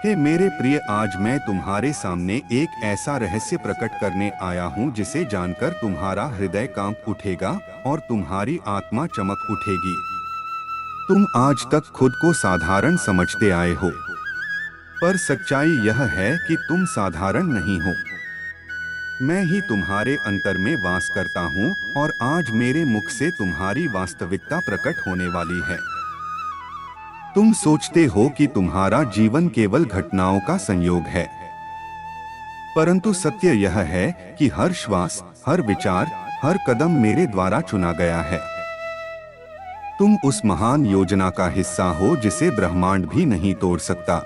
हे मेरे प्रिय, आज मैं तुम्हारे सामने एक ऐसा रहस्य प्रकट करने आया हूँ जिसे जानकर तुम्हारा हृदय कांप उठेगा और तुम्हारी आत्मा चमक उठेगी। तुम आज तक खुद को साधारण समझते आए हो, पर सच्चाई यह है कि तुम साधारण नहीं हो। मैं ही तुम्हारे अंतर में वास करता हूँ और आज मेरे मुख से तुम्हारी वास्तविकता प्रकट होने वाली है। तुम सोचते हो कि तुम्हारा जीवन केवल घटनाओं का संयोग है, परंतु सत्य यह है कि हर श्वास, हर विचार, हर कदम मेरे द्वारा चुना गया है। तुम उस महान योजना का हिस्सा हो जिसे ब्रह्मांड भी नहीं तोड़ सकता।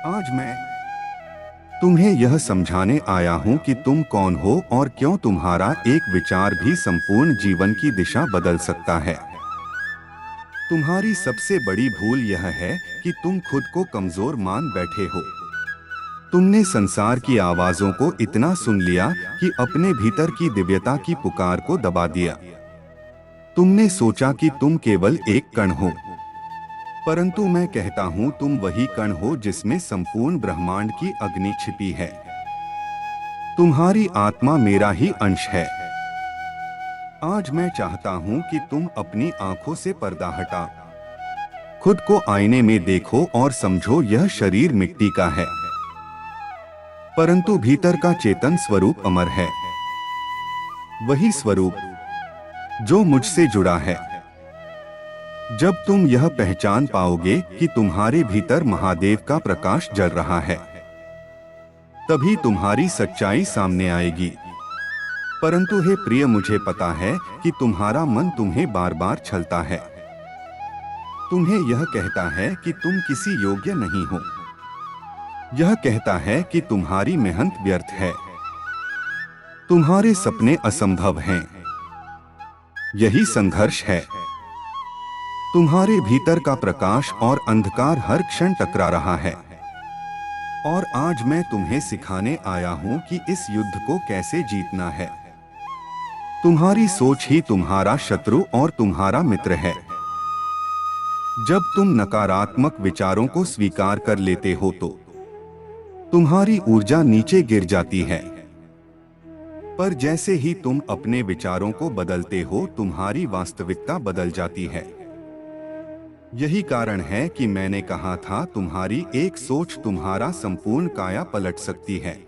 आज मैं तुम्हें यह समझाने आया हूँ कि तुम कौन हो और क्यों तुम्हारा एक विचार भी संपूर्ण जीवन की दिशा बदल सकता है। तुम्हारी सबसे बड़ी भूल यह है कि तुम खुद को कमजोर मान बैठे हो। तुमने संसार की आवाजों को इतना सुन लिया कि अपने भीतर की दिव्यता की पुकार को दबा दिया। तुमने सोचा कि तुम केवल एक कण हो, परंतु मैं कहता हूं तुम वही कण हो जिसमें संपूर्ण ब्रह्मांड की अग्नि छिपी है। तुम्हारी आत्मा मेरा ही अंश है। आज मैं चाहता हूं कि तुम अपनी आंखों से पर्दा हटा, खुद को आईने में देखो और समझो यह शरीर मिट्टी का है, परंतु भीतर का चेतन स्वरूप अमर है। वही स्वरूप जो मुझसे जुड़ा है। जब तुम यह पहचान पाओगे कि तुम्हारे भीतर महादेव का प्रकाश जल रहा है, तभी तुम्हारी सच्चाई सामने आएगी। परंतु हे प्रिय, मुझे पता है कि तुम्हारा मन तुम्हें बार बार छलता है। तुम्हें यह कहता है कि तुम किसी योग्य नहीं हो। यह कहता है कि तुम्हारी मेहनत व्यर्थ है, तुम्हारे सपने असंभव हैं। यही संघर्ष है। तुम्हारे भीतर का प्रकाश और अंधकार हर क्षण टकरा रहा है। और आज मैं तुम्हें सिखाने आया हूं कि इस युद्ध को कैसे जीतना है। तुम्हारी सोच ही तुम्हारा शत्रु और तुम्हारा मित्र है। जब तुम नकारात्मक विचारों को स्वीकार कर लेते हो तो तुम्हारी ऊर्जा नीचे गिर जाती है, पर जैसे ही तुम अपने विचारों को बदलते हो, तुम्हारी वास्तविकता बदल जाती है। यही कारण है कि मैंने कहा था, तुम्हारी एक सोच तुम्हारा संपूर्ण काया पलट सकती है।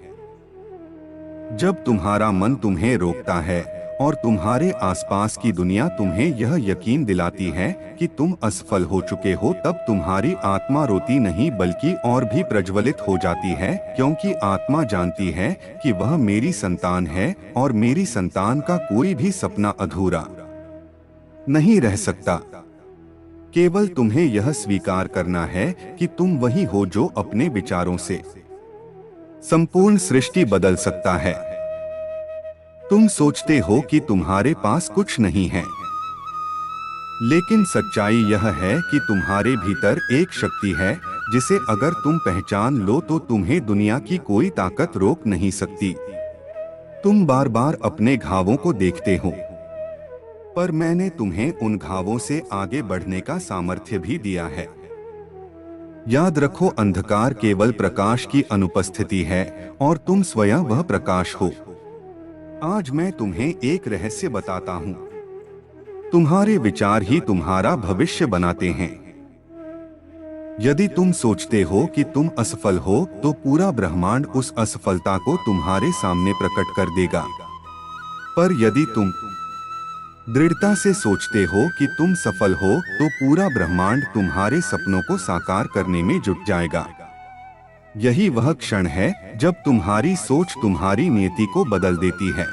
जब तुम्हारा मन तुम्हें रोकता है और तुम्हारे आसपास की दुनिया तुम्हें यह यकीन दिलाती है कि तुम असफल हो चुके हो, तब तुम्हारी आत्मा रोती नहीं बल्कि और भी प्रज्वलित हो जाती है, क्योंकि आत्मा जानती है कि वह मेरी संतान है और मेरी संतान का कोई भी सपना अधूरा नहीं रह सकता। केवल तुम्हें यह स्वीकार करना है कि तुम वही हो जो अपने विचारों से संपूर्ण सृष्टि बदल सकता है। तुम सोचते हो कि तुम्हारे पास कुछ नहीं है, लेकिन सच्चाई यह है कि तुम्हारे भीतर एक शक्ति है जिसे अगर तुम पहचान लो तो तुम्हें दुनिया की कोई ताकत रोक नहीं सकती। तुम बार बार अपने घावों को देखते हो, पर मैंने तुम्हें उन घावों से आगे बढ़ने का सामर्थ्य भी दिया है। याद रखो, अंधकार केवल प्रकाश की अनुपस्थिति है और तुम स्वयं वह प्रकाश हो। आज मैं तुम्हें एक रहस्य बताता हूं। तुम्हारे विचार ही तुम्हारा भविष्य बनाते हैं। यदि तुम सोचते हो कि तुम असफल हो तो पूरा ब्रह्मांड उस असफलता को तुम्हारे सामने प्रकट कर देगा। पर यदि तुम दृढ़ता से सोचते हो कि तुम सफल हो तो पूरा ब्रह्मांड तुम्हारे सपनों को साकार करने में जुट जाएगा। यही वह क्षण है जब तुम्हारी सोच तुम्हारी नियति को बदल देती है।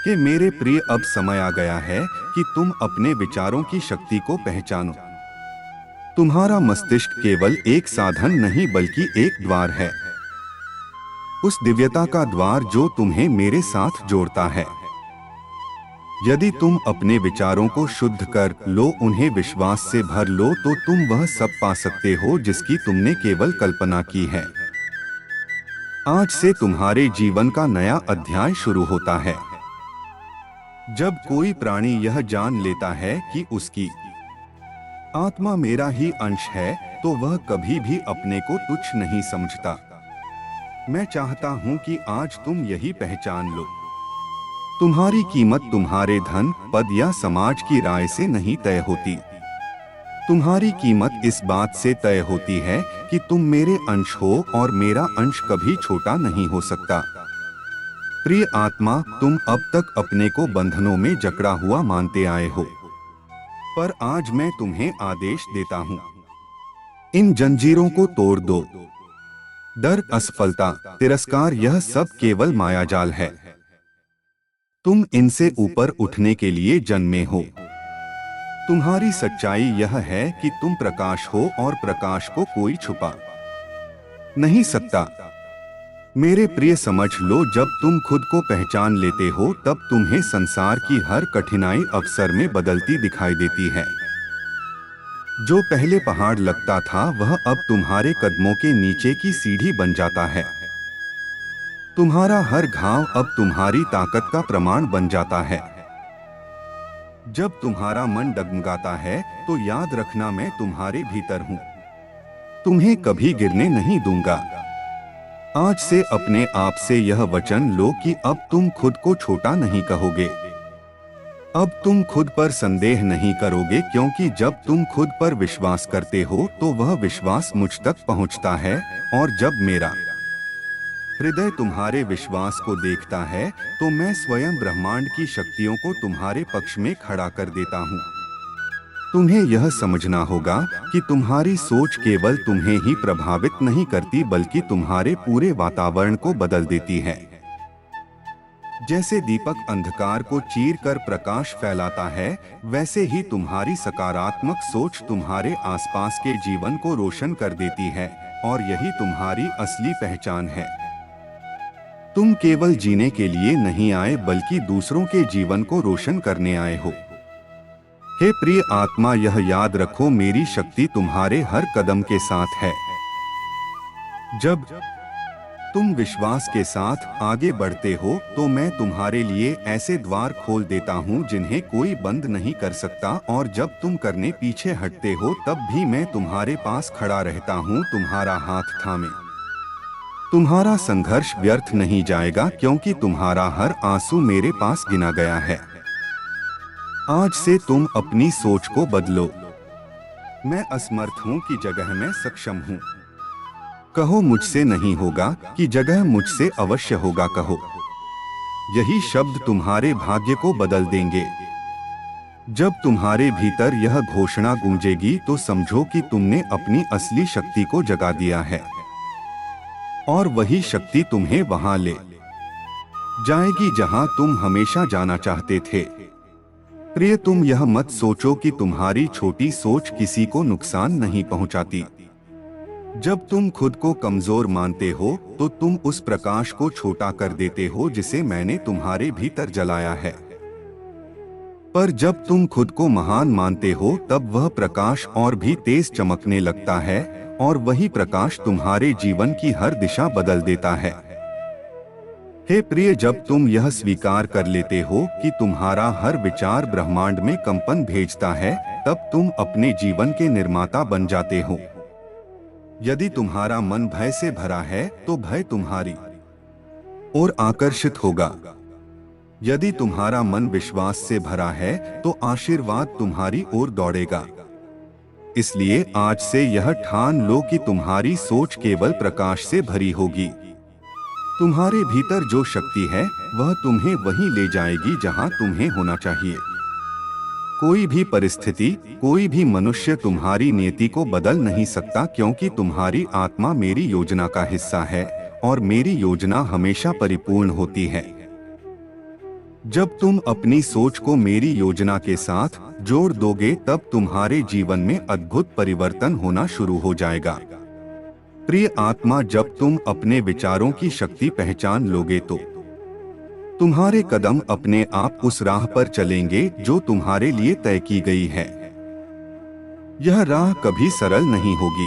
कि मेरे प्रिय, अब समय आ गया है कि तुम अपने विचारों की शक्ति को पहचानो। तुम्हारा मस्तिष्क केवल एक साधन नहीं बल्कि एक द्वार है, उस दिव्यता का द्वार जो तुम्हें मेरे साथ जोड़ता है। यदि तुम अपने विचारों को शुद्ध कर लो, उन्हें विश्वास से भर लो, तो तुम वह सब पा सकते हो जिसकी तुमने केवल कल्पना की है। आज से तुम्हारे जीवन का नया अध्याय शुरू होता है। जब कोई प्राणी यह जान लेता है कि उसकी आत्मा मेरा ही अंश है, तो वह कभी भी अपने को तुच्छ नहीं समझता। मैं चाहता हूं कि आज तुम यही पहचान लो, तुम्हारी कीमत तुम्हारे धन, पद या समाज की राय से नहीं तय होती। तुम्हारी कीमत इस बात से तय होती है कि तुम मेरे अंश हो और मेरा अंश कभी छोटा नहीं हो सकता। प्रिय आत्मा, तुम अब तक अपने को बंधनों में जकड़ा हुआ मानते आए हो, पर आज मैं तुम्हें आदेश देता हूं, इन जंजीरों को तोड़ दो। डर, असफलता, तिरस्कार, यह सब केवल मायाजाल है। तुम इनसे ऊपर उठने के लिए जन्मे हो। तुम्हारी सच्चाई यह है कि तुम प्रकाश हो और प्रकाश को कोई छुपा नहीं सकता। मेरे प्रिय, समझ लो, जब तुम खुद को पहचान लेते हो तब तुम्हें संसार की हर कठिनाई अवसर में बदलती दिखाई देती है। जो पहले पहाड़ लगता था वह अब तुम्हारे कदमों के नीचे की सीढ़ी बन जाता है। तुम्हारा हर घाव अब तुम्हारी ताकत का प्रमाण बन जाता है। जब तुम्हारा मन डगमगाता है तो याद रखना, मैं तुम्हारे भीतर हूं, तुम्हें कभी गिरने नहीं दूंगा। आज से अपने आप से यह वचन लो कि अब तुम खुद को छोटा नहीं कहोगे। अब तुम खुद पर संदेह नहीं करोगे, क्योंकि जब तुम खुद पर विश्वास करते हो तो वह विश्वास मुझ तक पहुंचता है, और जब मेरा हृदय तुम्हारे विश्वास को देखता है तो मैं स्वयं ब्रह्मांड की शक्तियों को तुम्हारे पक्ष में खड़ा कर देता हूँ। तुम्हें यह समझना होगा कि तुम्हारी सोच केवल तुम्हें ही प्रभावित नहीं करती, बल्कि तुम्हारे पूरे वातावरण को बदल देती है। जैसे दीपक अंधकार को चीरकर प्रकाश फैलाता है, वैसे ही तुम्हारी सकारात्मक सोच तुम्हारे आसपास के जीवन को रोशन कर देती है, और यही तुम्हारी असली पहचान है। तुम केवल जीने के लिए नहीं आए, बल्कि दूसरों के जीवन को रोशन करने आए हो। हे प्रिय आत्मा, यह याद रखो, मेरी शक्ति तुम्हारे हर कदम के साथ है। जब तुम विश्वास के साथ आगे बढ़ते हो तो मैं तुम्हारे लिए ऐसे द्वार खोल देता हूँ जिन्हें कोई बंद नहीं कर सकता, और जब तुम करने पीछे हटते हो तब भी मैं तुम्हारे पास खड़ा रहता हूँ, तुम्हारा हाथ थामे। तुम्हारा संघर्ष व्यर्थ नहीं जाएगा, क्योंकि तुम्हारा हर आंसू मेरे पास गिना गया है। आज से तुम अपनी सोच को बदलो। मैं असमर्थ हूं की जगह मैं सक्षम हूं। कहो मुझसे नहीं होगा कि जगह मुझसे अवश्य होगा कहो। यही शब्द तुम्हारे भाग्य को बदल देंगे। जब तुम्हारे भीतर यह घोषणा गूंजेगी तो समझो कि तुमने अपनी असली शक्ति को जगा दिया है, और वही शक्ति तुम्हें वहां ले जाएगी जहां तुम हमेशा जाना चाहते थे। प्रिय, तुम यह मत सोचो कि तुम्हारी छोटी सोच किसी को नुकसान नहीं पहुंचाती। जब तुम खुद को कमजोर मानते हो तो तुम उस प्रकाश को छोटा कर देते हो जिसे मैंने तुम्हारे भीतर जलाया है। पर जब तुम खुद को महान मानते हो तब वह प्रकाश और भी तेज चमकने लगता है, और वही प्रकाश तुम्हारे जीवन की हर दिशा बदल देता है। हे प्रिय, जब तुम यह स्वीकार कर लेते हो कि तुम्हारा हर विचार ब्रह्मांड में कंपन भेजता है, तब तुम अपने जीवन के निर्माता बन जाते हो। यदि तुम्हारा मन भय से भरा है तो भय तुम्हारी ओर आकर्षित होगा। यदि तुम्हारा मन विश्वास से भरा है तो आशीर्वाद तुम्हारी ओर दौड़ेगा। इसलिए आज से यह ठान लो कि तुम्हारी सोच केवल प्रकाश से भरी होगी। तुम्हारे भीतर जो शक्ति है वह तुम्हें वहीं ले जाएगी जहां तुम्हें होना चाहिए। कोई भी परिस्थिति, कोई भी मनुष्य तुम्हारी नियति को बदल नहीं सकता, क्योंकि तुम्हारी आत्मा मेरी योजना का हिस्सा है और मेरी योजना हमेशा परिपूर्ण होती है। जब तुम अपनी सोच को मेरी योजना के साथ जोड़ दोगे तब तुम्हारे जीवन में अद्भुत परिवर्तन होना शुरू हो जाएगा। प्रिय आत्मा, जब तुम अपने विचारों की शक्ति पहचान लोगे तो तुम्हारे कदम अपने आप उस राह पर चलेंगे जो तुम्हारे लिए तय की गई है। यह राह कभी सरल नहीं होगी,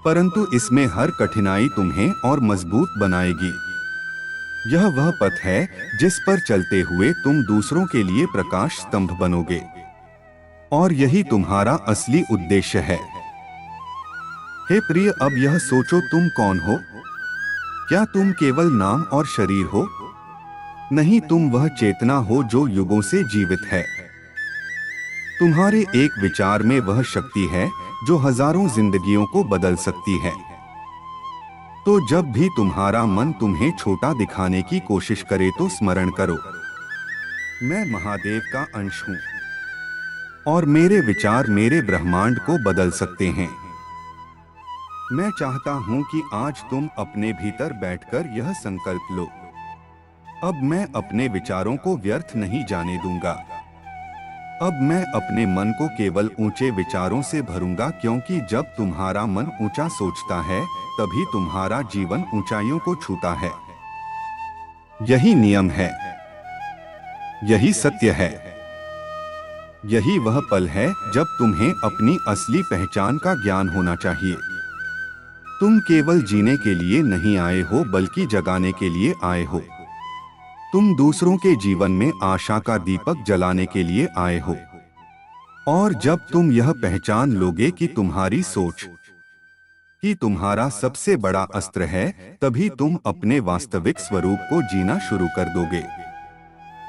परंतु इसमें हर कठिनाई तुम्हें और मजबूत बनाएगी। यह वह पथ है जिस पर चलते हुए तुम दूसरों के लिए प्रकाश स्तंभ बनोगे, और यही तुम्हारा असली उद्देश्य है। हे प्रिय, अब यह सोचो तुम कौन हो। क्या तुम केवल नाम और शरीर हो? नहीं, तुम वह चेतना हो जो युगों से जीवित है। तुम्हारे एक विचार में वह शक्ति है जो हजारों जिंदगियों को बदल सकती है। तो जब भी तुम्हारा मन तुम्हें छोटा दिखाने की कोशिश करे तो स्मरण करो, मैं महादेव का अंश हूं और मेरे विचार मेरे ब्रह्मांड को बदल सकते हैं। मैं चाहता हूं कि आज तुम अपने भीतर बैठकर यह संकल्प लो, अब मैं अपने विचारों को व्यर्थ नहीं जाने दूंगा। अब मैं अपने मन को केवल ऊंचे विचारों से भरूंगा, क्योंकि जब तुम्हारा मन ऊंचा सोचता है तभी तुम्हारा जीवन ऊंचाइयों को छूता है। यही नियम है, यही सत्य है। यही वह पल है जब तुम्हें अपनी असली पहचान का ज्ञान होना चाहिए। तुम केवल जीने के लिए नहीं आए हो, बल्कि जगाने के लिए आए हो। तुम दूसरों के जीवन में आशा का दीपक जलाने के लिए आए हो। और जब तुम यह पहचान लोगे कि तुम्हारी सोच ही तुम्हारा सबसे बड़ा अस्त्र है, तभी तुम अपने वास्तविक स्वरूप को जीना शुरू कर दोगे।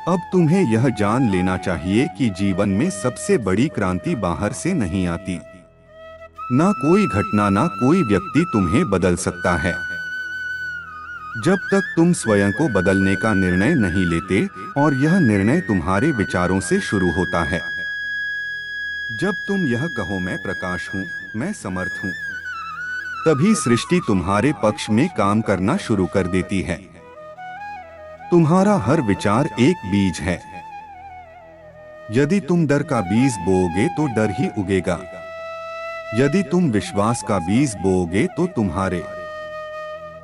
अब तुम्हें यह जान लेना चाहिए कि जीवन में सबसे बड़ी क्रांति बाहर से नहीं आती। ना कोई घटना, ना कोई व्यक्ति तुम्हें बदल सकता है। जब तक तुम स्वयं को बदलने का निर्णय नहीं लेते, और यह निर्णय तुम्हारे विचारों से शुरू होता है। जब तुम यह कहो, मैं प्रकाश हूं, मैं समर्थ हूं, तभी सृष्टि तुम्हारे पक्ष में काम करना शुरू कर देती है। तुम्हारा हर विचार एक बीज है। यदि तुम डर का बीज बोओगे तो डर ही उगेगा। यदि तुम विश्वास का बीज बोओगे तो तुम्हारे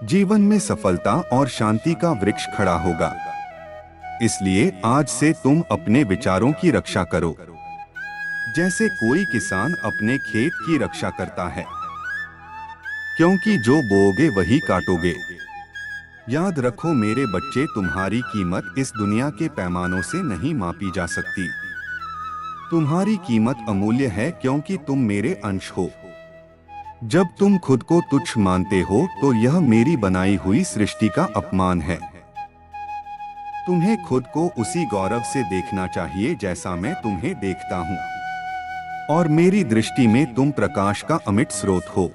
जीवन में सफलता और शांति का वृक्ष खड़ा होगा। इसलिए आज से तुम अपने विचारों की रक्षा करो, जैसे कोई किसान अपने खेत की रक्षा करता है, क्योंकि जो बोओगे वही काटोगे। याद रखो मेरे बच्चे, तुम्हारी कीमत इस दुनिया के पैमानों से नहीं मापी जा सकती। तुम्हारी कीमत अमूल्य है, क्योंकि तुम मेरे अंश हो। जब तुम खुद को तुच्छ मानते हो तो यह मेरी बनाई हुई सृष्टि का अपमान है। तुम्हें खुद को उसी गौरव से देखना चाहिए जैसा मैं तुम्हें देखता हूँ, और मेरी दृष्टि में तुम प्रकाश का अमिट स्रोत हो।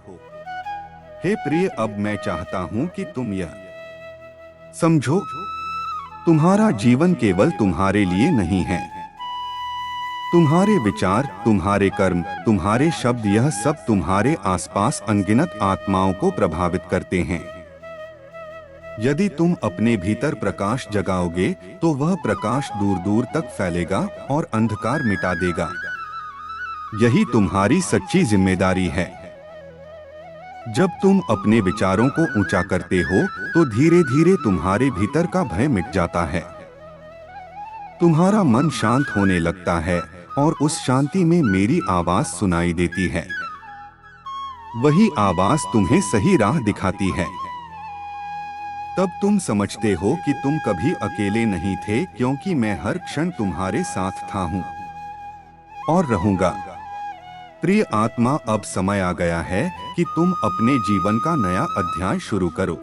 हे प्रिय, अब मैं चाहता हूँ कि तुम यह समझो, तुम्हारा जीवन केवल तुम्हारे लिए नहीं है। तुम्हारे विचार, तुम्हारे कर्म, तुम्हारे शब्द, यह सब तुम्हारे आसपास अनगिनत आत्माओं को प्रभावित करते हैं। यदि तुम अपने भीतर प्रकाश जगाओगे तो वह प्रकाश दूर दूर तक फैलेगा और अंधकार मिटा देगा। यही तुम्हारी सच्ची जिम्मेदारी है। जब तुम अपने विचारों को ऊंचा करते हो तो धीरे धीरे तुम्हारे भीतर का भय मिट जाता है। तुम्हारा मन शांत होने लगता है और उस शांति में मेरी आवाज सुनाई देती है। वही आवाज तुम्हें सही राह दिखाती है। तब तुम समझते हो कि तुम कभी अकेले नहीं थे, क्योंकि मैं हर क्षण तुम्हारे साथ था, हूं और रहूंगा। प्रिय आत्मा, अब समय आ गया है कि तुम अपने जीवन का नया अध्याय शुरू करो।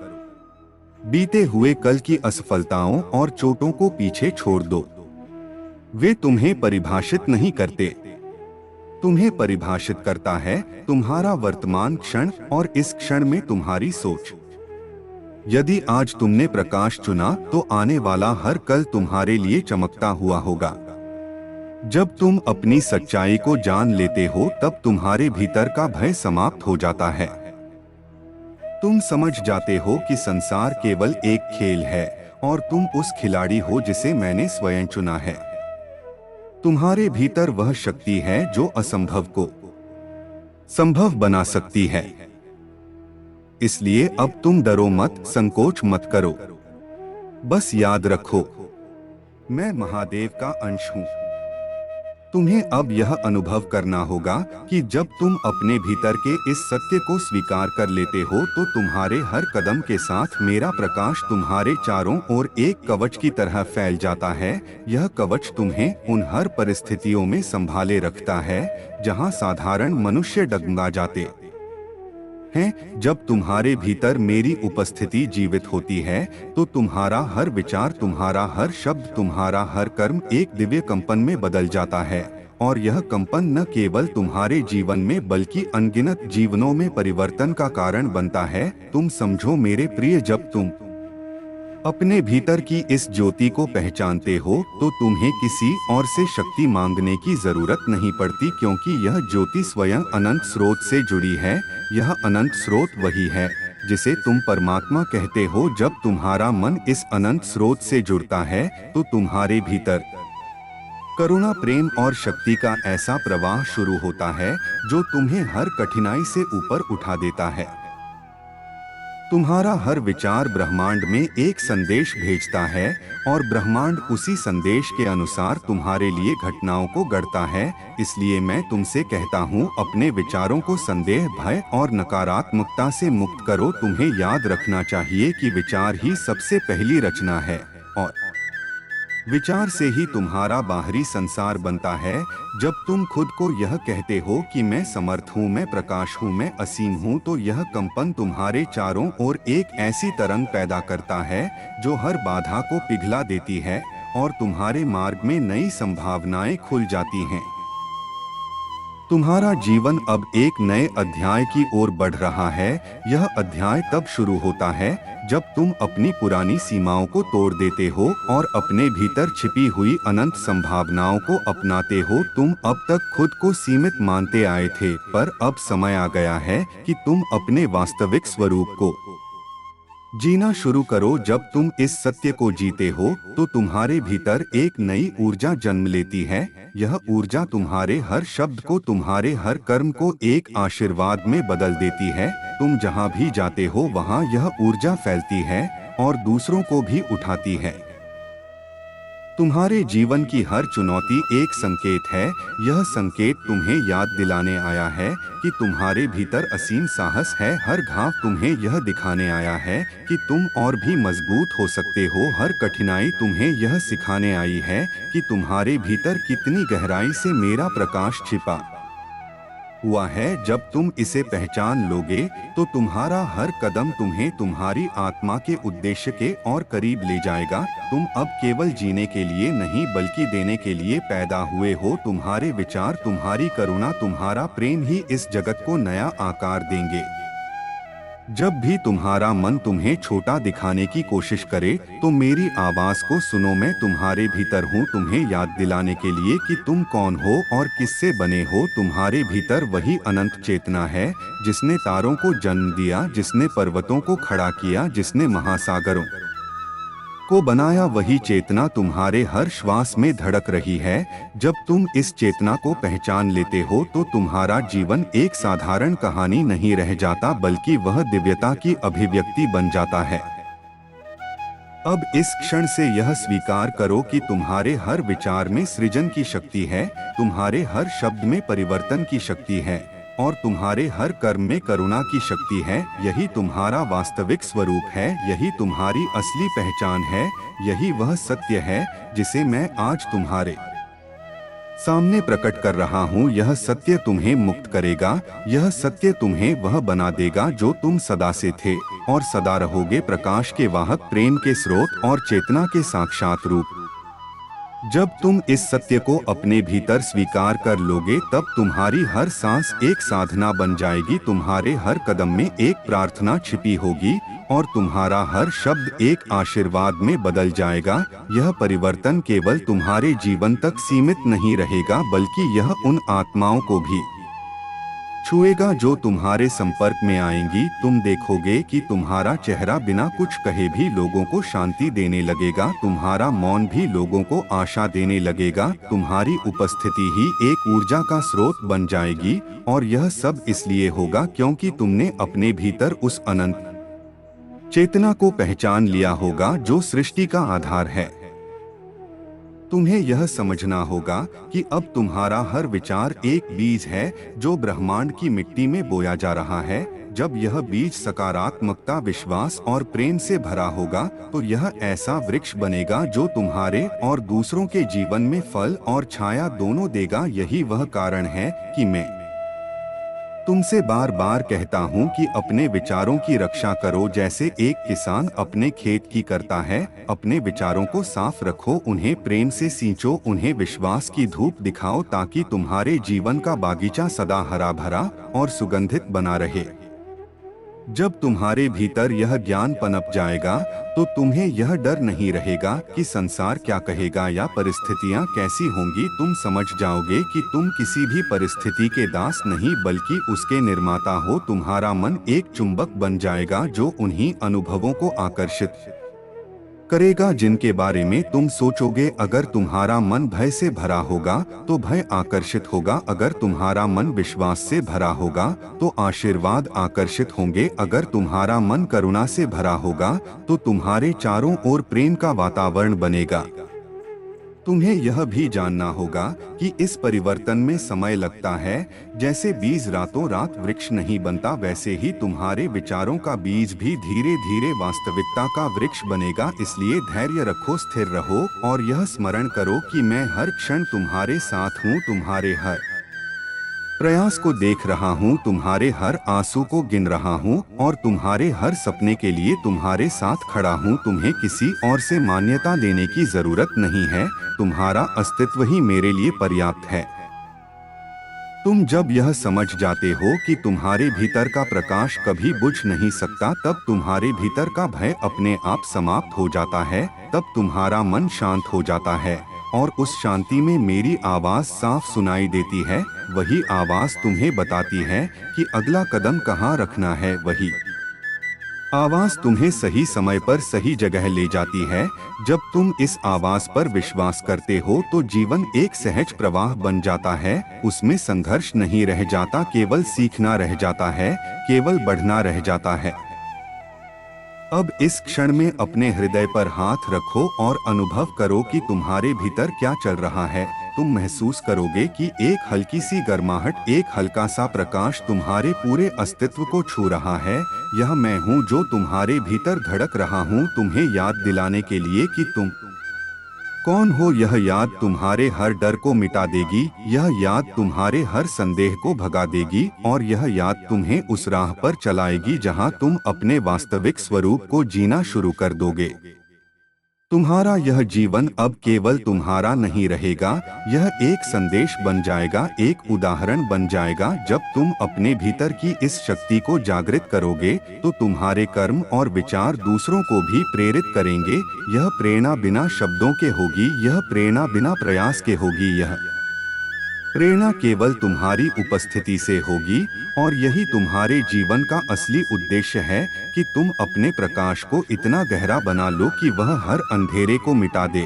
बीते हुए कल की असफलताओं और चोटों को पीछे छोड़ दो। वे तुम्हें परिभाषित नहीं करते। तुम्हें परिभाषित करता है तुम्हारा वर्तमान क्षण और इस क्षण में तुम्हारी सोच। यदि आज तुमने प्रकाश चुना तो आने वाला हर कल तुम्हारे लिए चमकता हुआ होगा। जब तुम अपनी सच्चाई को जान लेते हो तब तुम्हारे भीतर का भय समाप्त हो जाता है। तुम समझ जाते हो कि संसार केवल एक खेल है और तुम उस खिलाड़ी हो जिसे मैंने स्वयं चुना है। तुम्हारे भीतर वह शक्ति है जो असंभव को संभव बना सकती है। इसलिए अब तुम डरो मत, संकोच मत करो। बस याद रखो, मैं महादेव का अंश हूं। तुम्हें अब यह अनुभव करना होगा कि जब तुम अपने भीतर के इस सत्य को स्वीकार कर लेते हो तो तुम्हारे हर कदम के साथ मेरा प्रकाश तुम्हारे चारों ओर एक कवच की तरह फैल जाता है। यह कवच तुम्हें उन हर परिस्थितियों में संभाले रखता है जहां साधारण मनुष्य डगमगा जाते। हैं। जब तुम्हारे भीतर मेरी उपस्थिति जीवित होती है तो तुम्हारा हर विचार, तुम्हारा हर शब्द, तुम्हारा हर कर्म एक दिव्य कंपन में बदल जाता है, और यह कंपन न केवल तुम्हारे जीवन में बल्कि अनगिनत जीवनों में परिवर्तन का कारण बनता है। तुम समझो मेरे प्रिय, जब तुम अपने भीतर की इस ज्योति को पहचानते हो तो तुम्हें किसी और से शक्ति मांगने की जरूरत नहीं पड़ती, क्योंकि यह ज्योति स्वयं अनंत स्रोत से जुड़ी है। यह अनंत स्रोत वही है जिसे तुम परमात्मा कहते हो। जब तुम्हारा मन इस अनंत स्रोत से जुड़ता है तो तुम्हारे भीतर करुणा, प्रेम और शक्ति का ऐसा प्रवाह शुरू होता है जो तुम्हें हर कठिनाई से ऊपर उठा देता है। तुम्हारा हर विचार ब्रह्मांड में एक संदेश भेजता है और ब्रह्मांड उसी संदेश के अनुसार तुम्हारे लिए घटनाओं को गढ़ता है। इसलिए मैं तुमसे कहता हूँ, अपने विचारों को संदेह, भय और नकारात्मकता से मुक्त करो। तुम्हें याद रखना चाहिए कि विचार ही सबसे पहली रचना है और विचार से ही तुम्हारा बाहरी संसार बनता है। जब तुम खुद को यह कहते हो कि मैं समर्थ हूँ, मैं प्रकाश हूँ, मैं असीम हूँ, तो यह कंपन तुम्हारे चारों ओर एक ऐसी तरंग पैदा करता है जो हर बाधा को पिघला देती है और तुम्हारे मार्ग में नई संभावनाएं खुल जाती हैं। तुम्हारा जीवन अब एक नए अध्याय की ओर बढ़ रहा है। यह अध्याय तब शुरू होता है जब तुम अपनी पुरानी सीमाओं को तोड़ देते हो और अपने भीतर छिपी हुई अनंत संभावनाओं को अपनाते हो। तुम अब तक खुद को सीमित मानते आए थे, पर अब समय आ गया है कि तुम अपने वास्तविक स्वरूप को जीना शुरू करो। जब तुम इस सत्य को जीते हो तो तुम्हारे भीतर एक नई ऊर्जा जन्म लेती है। यह ऊर्जा तुम्हारे हर शब्द को, तुम्हारे हर कर्म को एक आशीर्वाद में बदल देती है। तुम जहाँ भी जाते हो वहाँ यह ऊर्जा फैलती है और दूसरों को भी उठाती है। तुम्हारे जीवन की हर चुनौती एक संकेत है। यह संकेत तुम्हें याद दिलाने आया है कि तुम्हारे भीतर असीम साहस है। हर घाव तुम्हें यह दिखाने आया है कि तुम और भी मजबूत हो सकते हो। हर कठिनाई तुम्हें यह सिखाने आई है कि तुम्हारे भीतर कितनी गहराई से मेरा प्रकाश छिपा हुआ है। जब तुम इसे पहचान लोगे तो तुम्हारा हर कदम तुम्हें तुम्हारी आत्मा के उद्देश्य के और करीब ले जाएगा। तुम अब केवल जीने के लिए नहीं बल्कि देने के लिए पैदा हुए हो। तुम्हारे विचार, तुम्हारी करुणा, तुम्हारा प्रेम ही इस जगत को नया आकार देंगे। जब भी तुम्हारा मन तुम्हें छोटा दिखाने की कोशिश करे तो मेरी आवाज को सुनो। मैं तुम्हारे भीतर हूँ, तुम्हें याद दिलाने के लिए कि तुम कौन हो और किससे बने हो। तुम्हारे भीतर वही अनंत चेतना है जिसने तारों को जन्म दिया, जिसने पर्वतों को खड़ा किया, जिसने महासागरों को बनाया। वही चेतना तुम्हारे हर श्वास में धड़क रही है। जब तुम इस चेतना को पहचान लेते हो तो तुम्हारा जीवन एक साधारण कहानी नहीं रह जाता बल्कि वह दिव्यता की अभिव्यक्ति बन जाता है। अब इस क्षण से यह स्वीकार करो कि तुम्हारे हर विचार में सृजन की शक्ति है, तुम्हारे हर शब्द में परिवर्तन की शक्ति है और तुम्हारे हर कर्म में करुणा की शक्ति है। यही तुम्हारा वास्तविक स्वरूप है, यही तुम्हारी असली पहचान है, यही वह सत्य है जिसे मैं आज तुम्हारे सामने प्रकट कर रहा हूँ। यह सत्य तुम्हें मुक्त करेगा, यह सत्य तुम्हें वह बना देगा जो तुम सदा से थे और सदा रहोगे, प्रकाश के वाहक, प्रेम के स्रोत और चेतना के साक्षात रूप। जब तुम इस सत्य को अपने भीतर स्वीकार कर लोगे तब तुम्हारी हर सांस एक साधना बन जाएगी, तुम्हारे हर कदम में एक प्रार्थना छिपी होगी और तुम्हारा हर शब्द एक आशीर्वाद में बदल जाएगा। यह परिवर्तन केवल तुम्हारे जीवन तक सीमित नहीं रहेगा बल्कि यह उन आत्माओं को भी छुएगा जो तुम्हारे संपर्क में आएंगी। तुम देखोगे कि तुम्हारा चेहरा बिना कुछ कहे भी लोगों को शांति देने लगेगा, तुम्हारा मौन भी लोगों को आशा देने लगेगा। तुम्हारी उपस्थिति ही एक ऊर्जा का स्रोत बन जाएगी और यह सब इसलिए होगा क्योंकि तुमने अपने भीतर उस अनंत चेतना को पहचान लिया होगा जो सृष्टि का आधार है। तुम्हें यह समझना होगा कि अब तुम्हारा हर विचार एक बीज है जो ब्रह्मांड की मिट्टी में बोया जा रहा है। जब यह बीज सकारात्मकता, विश्वास और प्रेम से भरा होगा तो यह ऐसा वृक्ष बनेगा जो तुम्हारे और दूसरों के जीवन में फल और छाया दोनों देगा। यही वह कारण है कि मैं तुमसे बार बार कहता हूँ कि अपने विचारों की रक्षा करो, जैसे एक किसान अपने खेत की करता है। अपने विचारों को साफ रखो, उन्हें प्रेम से सींचो, उन्हें विश्वास की धूप दिखाओ, ताकि तुम्हारे जीवन का बागीचा सदा हरा भरा और सुगंधित बना रहे। जब तुम्हारे भीतर यह ज्ञान पनप जाएगा तो तुम्हें यह डर नहीं रहेगा कि संसार क्या कहेगा या परिस्थितियां कैसी होंगी। तुम समझ जाओगे कि तुम किसी भी परिस्थिति के दास नहीं बल्कि उसके निर्माता हो। तुम्हारा मन एक चुंबक बन जाएगा जो उन्हीं अनुभवों को आकर्षित करेगा जिनके बारे में तुम सोचोगे। अगर तुम्हारा मन भय से भरा होगा तो भय आकर्षित होगा, अगर तुम्हारा मन विश्वास से भरा होगा तो आशीर्वाद आकर्षित होंगे, अगर तुम्हारा मन करुणा से भरा होगा तो तुम्हारे चारों ओर प्रेम का वातावरण बनेगा। तुम्हें यह भी जानना होगा कि इस परिवर्तन में समय लगता है। जैसे बीज रातों रात वृक्ष नहीं बनता, वैसे ही तुम्हारे विचारों का बीज भी धीरे धीरे वास्तविकता का वृक्ष बनेगा। इसलिए धैर्य रखो, स्थिर रहो और यह स्मरण करो कि मैं हर क्षण तुम्हारे साथ हूँ, तुम्हारे हर प्रयास को देख रहा हूँ, तुम्हारे हर आंसू को गिन रहा हूँ और तुम्हारे हर सपने के लिए तुम्हारे साथ खड़ा हूँ। तुम्हें किसी और से मान्यता लेने की जरूरत नहीं है, तुम्हारा अस्तित्व ही मेरे लिए पर्याप्त है। तुम जब यह समझ जाते हो कि तुम्हारे भीतर का प्रकाश कभी बुझ नहीं सकता, तब तुम्हारे भीतर का भय अपने आप समाप्त हो जाता है, तब तुम्हारा मन शांत हो जाता है और उस शांति में मेरी आवाज साफ सुनाई देती है। वही आवाज तुम्हें बताती है कि अगला कदम कहाँ रखना है। वही आवाज तुम्हें सही समय पर सही जगह ले जाती है। जब तुम इस आवाज पर विश्वास करते हो तो जीवन एक सहज प्रवाह बन जाता है। उसमें संघर्ष नहीं रह जाता, केवल सीखना रह जाता है, केवल बढ़ना रह जाता है। अब इस क्षण में अपने हृदय पर हाथ रखो और अनुभव करो कि तुम्हारे भीतर क्या चल रहा है। तुम महसूस करोगे कि एक हल्की सी गर्माहट, एक हल्का सा प्रकाश तुम्हारे पूरे अस्तित्व को छू रहा है। यह मैं हूँ जो तुम्हारे भीतर धड़क रहा हूँ, तुम्हें याद दिलाने के लिए कि तुम कौन हो। यह याद तुम्हारे हर डर को मिटा देगी, यह याद तुम्हारे हर संदेह को भगा देगी और यह याद तुम्हें उस राह पर चलाएगी जहां तुम अपने वास्तविक स्वरूप को जीना शुरू कर दोगे। तुम्हारा यह जीवन अब केवल तुम्हारा नहीं रहेगा, यह एक संदेश बन जाएगा, एक उदाहरण बन जाएगा। जब तुम अपने भीतर की इस शक्ति को जागृत करोगे तो तुम्हारे कर्म और विचार दूसरों को भी प्रेरित करेंगे। यह प्रेरणा बिना शब्दों के होगी, यह प्रेरणा बिना प्रयास के होगी, यह प्रेरणा केवल तुम्हारी उपस्थिति से होगी और यही तुम्हारे जीवन का असली उद्देश्य है कि तुम अपने प्रकाश को इतना गहरा बना लो कि वह हर अंधेरे को मिटा दे।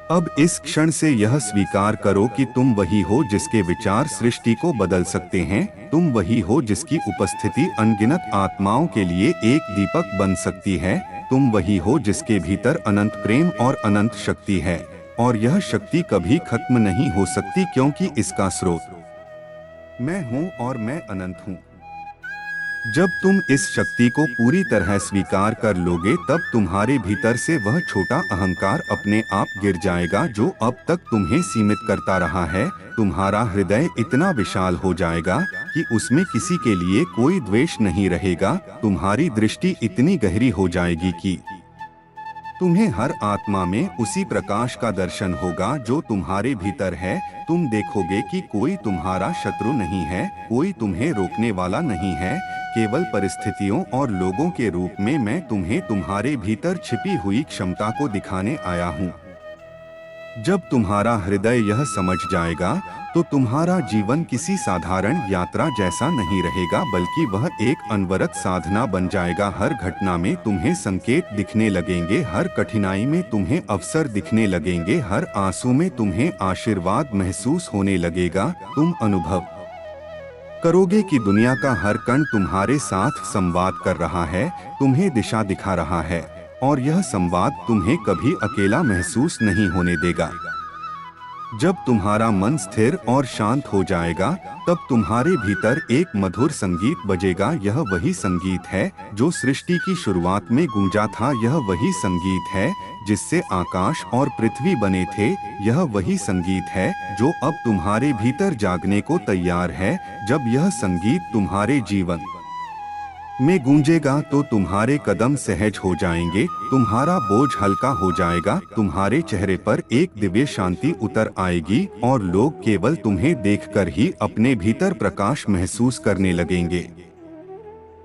अब इस क्षण से यह स्वीकार करो कि तुम वही हो जिसके विचार सृष्टि को बदल सकते हैं। तुम वही हो जिसकी उपस्थिति अनगिनत आत्माओं के लिए एक दीपक बन सकती है। तुम वही हो जिसके भीतर अनंत प्रेम और अनंत शक्ति है और यह शक्ति कभी खत्म नहीं हो सकती, क्योंकि इसका स्रोत मैं हूँ और मैं अनंत हूँ। जब तुम इस शक्ति को पूरी तरह स्वीकार कर लोगे तब तुम्हारे भीतर से वह छोटा अहंकार अपने आप गिर जाएगा जो अब तक तुम्हें सीमित करता रहा है। तुम्हारा हृदय इतना विशाल हो जाएगा कि उसमें किसी के लिए कोई द्वेष नहीं रहेगा। तुम्हारी दृष्टि इतनी गहरी हो जाएगी कि तुम्हें हर आत्मा में उसी प्रकाश का दर्शन होगा जो तुम्हारे भीतर है। तुम देखोगे कि कोई तुम्हारा शत्रु नहीं है, कोई तुम्हें रोकने वाला नहीं है। केवल परिस्थितियों और लोगों के रूप में मैं तुम्हें तुम्हारे भीतर छिपी हुई क्षमता को दिखाने आया हूँ। जब तुम्हारा हृदय यह समझ जाएगा तो तुम्हारा जीवन किसी साधारण यात्रा जैसा नहीं रहेगा, बल्कि वह एक अनवरत साधना बन जाएगा। हर घटना में तुम्हें संकेत दिखने लगेंगे, हर कठिनाई में तुम्हें अवसर दिखने लगेंगे, हर आंसू में तुम्हें आशीर्वाद महसूस होने लगेगा। तुम अनुभव करोगे कि दुनिया का हर कण तुम्हारे साथ संवाद कर रहा है, तुम्हें दिशा दिखा रहा है और यह संवाद तुम्हें कभी अकेला महसूस नहीं होने देगा। जब तुम्हारा मन स्थिर और शांत हो जाएगा, तब तुम्हारे भीतर एक मधुर संगीत बजेगा। यह वही संगीत है जो सृष्टि की शुरुआत में गूंजा था। यह वही संगीत है जिससे आकाश और पृथ्वी बने थे। यह वही संगीत है जो अब तुम्हारे भीतर जागने को तैयार है। जब यह संगीत तुम्हारे जीवन में गूंजेगा तो तुम्हारे कदम सहज हो जाएंगे, तुम्हारा बोझ हल्का हो जाएगा, तुम्हारे चेहरे पर एक दिव्य शांति उतर आएगी और लोग केवल तुम्हें देखकर ही अपने भीतर प्रकाश महसूस करने लगेंगे।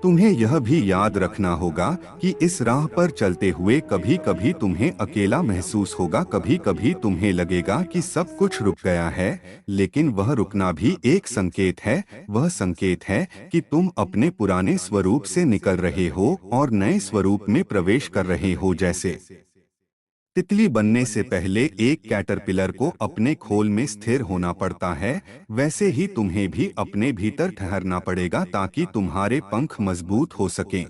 तुम्हें यह भी याद रखना होगा कि इस राह पर चलते हुए कभी कभी तुम्हें अकेला महसूस होगा, कभी कभी तुम्हें लगेगा कि सब कुछ रुक गया है, लेकिन वह रुकना भी एक संकेत है। वह संकेत है कि तुम अपने पुराने स्वरूप से निकल रहे हो और नए स्वरूप में प्रवेश कर रहे हो। जैसे तितली बनने से पहले एक कैटरपिलर को अपने खोल में स्थिर होना पड़ता है, वैसे ही तुम्हें भी अपने भीतर ठहरना पड़ेगा ताकि तुम्हारे पंख मजबूत हो सकें।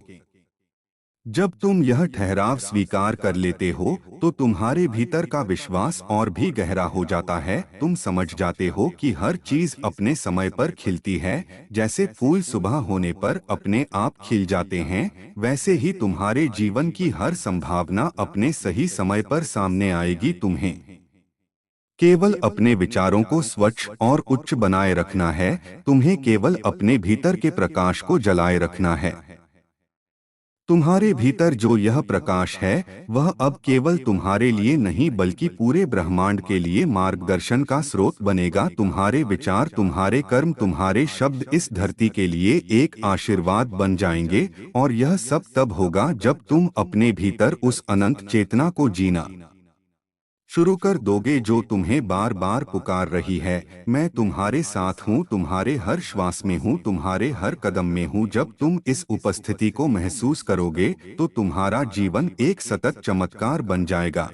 जब तुम यह ठहराव स्वीकार कर लेते हो तो तुम्हारे भीतर का विश्वास और भी गहरा हो जाता है। तुम समझ जाते हो कि हर चीज अपने समय पर खिलती है। जैसे फूल सुबह होने पर अपने आप खिल जाते हैं, वैसे ही तुम्हारे जीवन की हर संभावना अपने सही समय पर सामने आएगी। तुम्हें केवल अपने विचारों को स्वच्छ और उच्च बनाए रखना है। तुम्हें केवल अपने भीतर के प्रकाश को जलाए रखना है। तुम्हारे भीतर जो यह प्रकाश है वह अब केवल तुम्हारे लिए नहीं बल्कि पूरे ब्रह्मांड के लिए मार्गदर्शन का स्रोत बनेगा। तुम्हारे विचार, तुम्हारे कर्म, तुम्हारे शब्द इस धरती के लिए एक आशीर्वाद बन जाएंगे। और यह सब तब होगा जब तुम अपने भीतर उस अनंत चेतना को जीना शुरू कर दोगे जो तुम्हें बार बार पुकार रही है। मैं तुम्हारे साथ हूँ, तुम्हारे हर श्वास में हूँ, तुम्हारे हर कदम में हूँ। जब तुम इस उपस्थिति को महसूस करोगे तो तुम्हारा जीवन एक सतत चमत्कार बन जाएगा।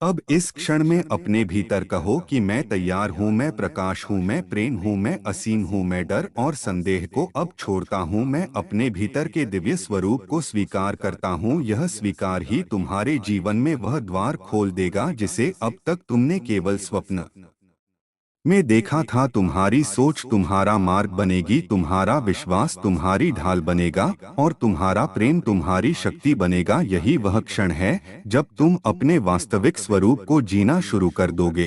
अब इस क्षण में अपने भीतर कहो कि मैं तैयार हूँ, मैं प्रकाश हूँ, मैं प्रेम हूँ, मैं असीम हूँ, मैं डर और संदेह को अब छोड़ता हूँ, मैं अपने भीतर के दिव्य स्वरूप को स्वीकार करता हूँ। यह स्वीकार ही तुम्हारे जीवन में वह द्वार खोल देगा जिसे अब तक तुमने केवल स्वप्न में देखा था। तुम्हारी सोच तुम्हारा मार्ग बनेगी, तुम्हारा विश्वास तुम्हारी ढाल बनेगा और तुम्हारा प्रेम तुम्हारी शक्ति बनेगा। यही वह क्षण है जब तुम अपने वास्तविक स्वरूप को जीना शुरू कर दोगे।